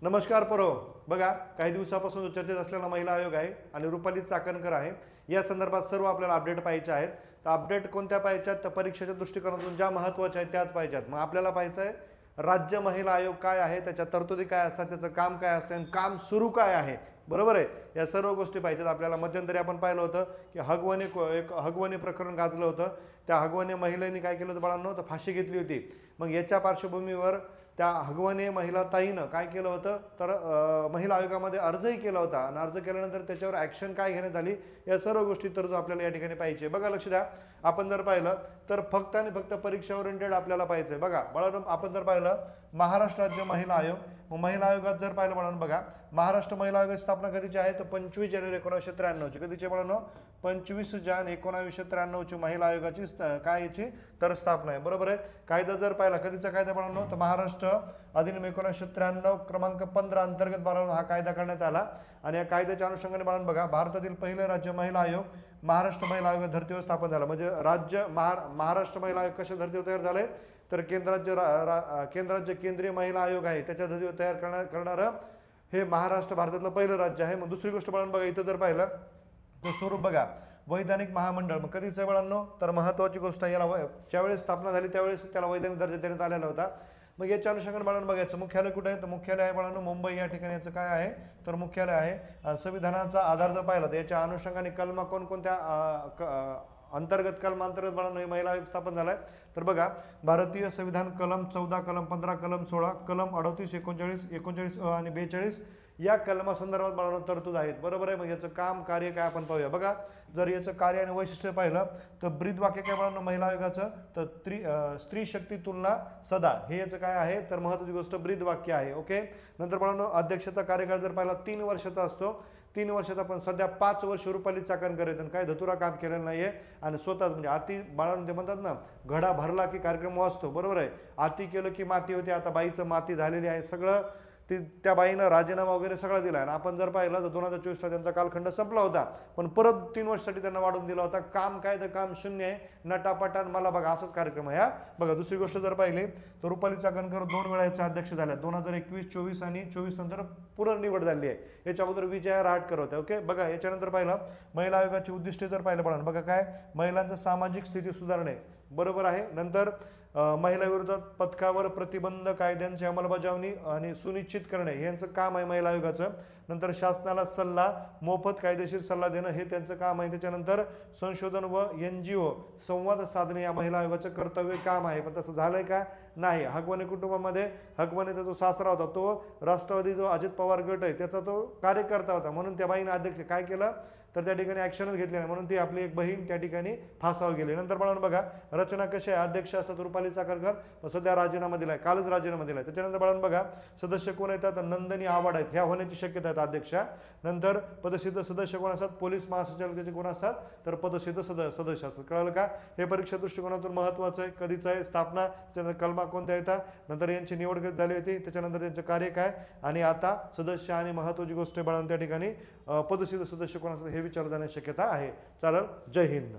नमस्कार परो. बघा, काही दिवसापासून जो चर्चेत असलेला महिला आयोग आहे आणि रुपाली चाकणकर आहे, या संदर्भात सर्व आपल्याला अपडेट पाहिजे आहेत. तर अपडेट कोणत्या पाहिजेत? तर परीक्षेच्या दृष्टिकोनातून ज्या महत्त्वाच्या आहेत त्याच पाहिजेत. मग आपल्याला पाहायचं आहे राज्य महिला आयोग काय आहे, त्याच्या तरतुदी काय असतात, त्याचं काम काय असतं आणि काम सुरू काय आहे. बरोबर आहे, या सर्व गोष्टी पाहिजेत आपल्याला. मध्यंतरी आपण पाहिलं होतं की एक हगवणे प्रकरण गाजलं होतं. त्या हगवणे महिलेने काय केलं होतं बाळांनो, तर फाशी घेतली होती. मग याच्या पार्श्वभूमीवर त्या हगवणे महिला ताईनं काय केलं होतं, तर महिला आयोगामध्ये अर्जही केला होता आणि अर्ज केल्यानंतर त्याच्यावर ॲक्शन काय घेण्यात आली, या सर्व गोष्टी तर आपल्याला या ठिकाणी पाहिजे. बघा, लक्ष द्या. आपण जर पाहिलं तर फक्त आणि फक्त परीक्षा ओरिएंटेड आपल्याला पाहिजे. बघा बाळांनो, आपण जर पाहिलं महाराष्ट्र राज्य महिला आयोग, मग महिला आयोगात जर पाहिलं बाळांनो, बघा महाराष्ट्र महिला आयोगाची स्थापना कधीची आहे, तर 25 जानेवारी 1993ची. कधीची बाळांनो? 25 जानेवारी 1993ची महिला आयोगाची काय याची तर स्थापना आहे. बरोबर आहे. कायदा जर पाहिला, कधीचा कायदा बाळांनो, तर महाराष्ट्र अधिनियम 1993 क्रमांक 15 अंतर्गत बाळांनो हा कायदा करण्यात आला. आणि या कायद्याच्या अनुषंगाने बाळांनो बघा, भारतातील पहिले राज्य महिला आयोग महाराष्ट्र महिला आयोग धर्तीवर स्थापन झाला. म्हणजे महाराष्ट्र महिला आयोग कशा धर्तीवर तयार झाले, तर केंद्राचे केंद्रीय महिला आयोग आहे त्याच्या धर्तीवर तयार करणारं हे महाराष्ट्र भारतातलं पहिलं राज्य आहे. मग दुसरी गोष्ट बाळांनो बघा, इथं जर पाहिलं तर स्वरूप बघा, वैधानिक महामंडळ. मग कधीच आहे बाळांनो, तर महत्त्वाची गोष्ट याला ज्यावेळेस स्थापना झाली त्यावेळेस त्याला वैधानिक दर्जा देण्यात आलेला होता. मग याच्या अनुषंगाने बाळांनो बघायचं मुख्यालय कुठे आहे, तर मुख्यालय आहे बाळांनो मुंबई या ठिकाणी याचं काय आहे, तर मुख्यालय आहे. आणि संविधानाचा आधार जर पाहिला तर याच्या अनुषंगाने कलमा कोणकोणत्या अंतर्गत कलमांतर्गत बाळांनो महिला आयोग स्थापन झालाय. तर बघा, भारतीय संविधान कलम 14, कलम 15, कलम 16, कलम 38, 39 आणि 42 या कलमासंदर्भात बाळांनो तरतूद आहेत. बरोबर आहे. मग याचं काम कार्य काय आपण पाहूया. बघा, जर याचं कार्य आणि वैशिष्ट्य पाहिलं तर ब्रीद वाक्य काय बाळांनो महिला आयोगाचं, तर स्त्री शक्ती तुलना सदा हे याचं काय आहे, तर महत्त्वाची गोष्ट ब्रीद वाक्य आहे. ओके. नंतर बाळांनो अध्यक्षाचा कार्यकाळ जर पाहिला 3 वर्षाचा असतो. 3 वर्षाचा, पण सध्या 5 वर्ष रुपाली चाकणकर आहेत आणि काय धतुरा काम केलेलं नाहीये. आणि स्वतःच म्हणजे अति बाळांनो ते म्हणतात ना, घडा भरला की कार्यक्रम वाचतो. बरोबर आहे. अति केलं की माती होते. आता बाईचं माती झालेली आहे. सगळं त्या बाईनं राजीनामा वगैरे सगळं दिला. आणि आपण जर पाहिलं तर 2024ला त्यांचा कालखंड संपला होता, पण परत 3 वर्षासाठी त्यांना वाढवून दिला होता. काम काय, तर काम शून्य आहे. नटापटान मला बघा असंच कार्यक्रम आहे. बघा, दुसरी गोष्ट जर पाहिली तर रुपाली चाकणकर 2 वेळा याचे अध्यक्ष झाल्या. 2021, 24 आणि 24 नंतर पुनर्निवड झाली आहे. याच्या अगोदर विजया रहाटकर होत्या. ओके. बघा, याच्यानंतर पाहिलं महिला आयोगाची उद्दिष्टे जर पाहिलं बघा, बघा काय, महिलांचं सामाजिक स्थिती सुधारणे. बरोबर आहे. नंतर महिला विरोधात पथकावर प्रतिबंध कायद्यांची अंमलबजावणी आणि सुनिश्चित करणे हे यांचं काम आहे महिला आयोगाचं. नंतर शासनाला सल्ला, मोफत कायदेशीर सल्ला देणं हे त्यांचं काम आहे. त्याच्यानंतर संशोधन व NGO संवाद साधणे या महिला आयोगाचं कर्तव्य काम आहे. पण तसं झालंय का? नाही. हगवणे कुटुंबामध्ये हगवणेचा जो सासरा होता तो राष्ट्रवादी जो अजित पवार गट आहे त्याचा तो कार्यकर्ता होता, म्हणून त्या बाईने अध्यक्ष काय केलं, तर त्या ठिकाणी ॲक्शनच घेतली नाही, म्हणून ती आपली एक बहीण त्या ठिकाणी फासावर गेली. नंतर बाळांनो बघा, रचना कशी आहे, अध्यक्ष असतात रुपाली चाकणकर, सध्या राजीनामा दिलाय, कालच राजीनामा दिलाय. त्याच्यानंतर बाळांनो बघा, सदस्य कोण येतात, नंदिनी आव्हाड आहेत, ह्या होण्याची शक्यता आहे अध्यक्षा. नंतर पदसिद्ध सदस्य कोण असतात, पोलीस महासंचालकाचे कोण असतात, तर पदसिद्ध सदस्य असतात. कळलं का? हे परीक्षा दृष्टिकोनातून महत्त्वाचं आहे. कधीच आहे स्थापना, त्याच्यानंतर कलमा कोणत्या येतात, नंतर यांची निवड कधी झाली होती, त्याच्यानंतर त्यांचं कार्य काय, आणि आता सदस्य आणि महत्त्वाची गोष्ट बाळांनो त्या ठिकाणी पदसिद्ध सदस्य कोण असतात हे विचारलं जाण्याची शक्यता आहे. चालेल. जय हिंद.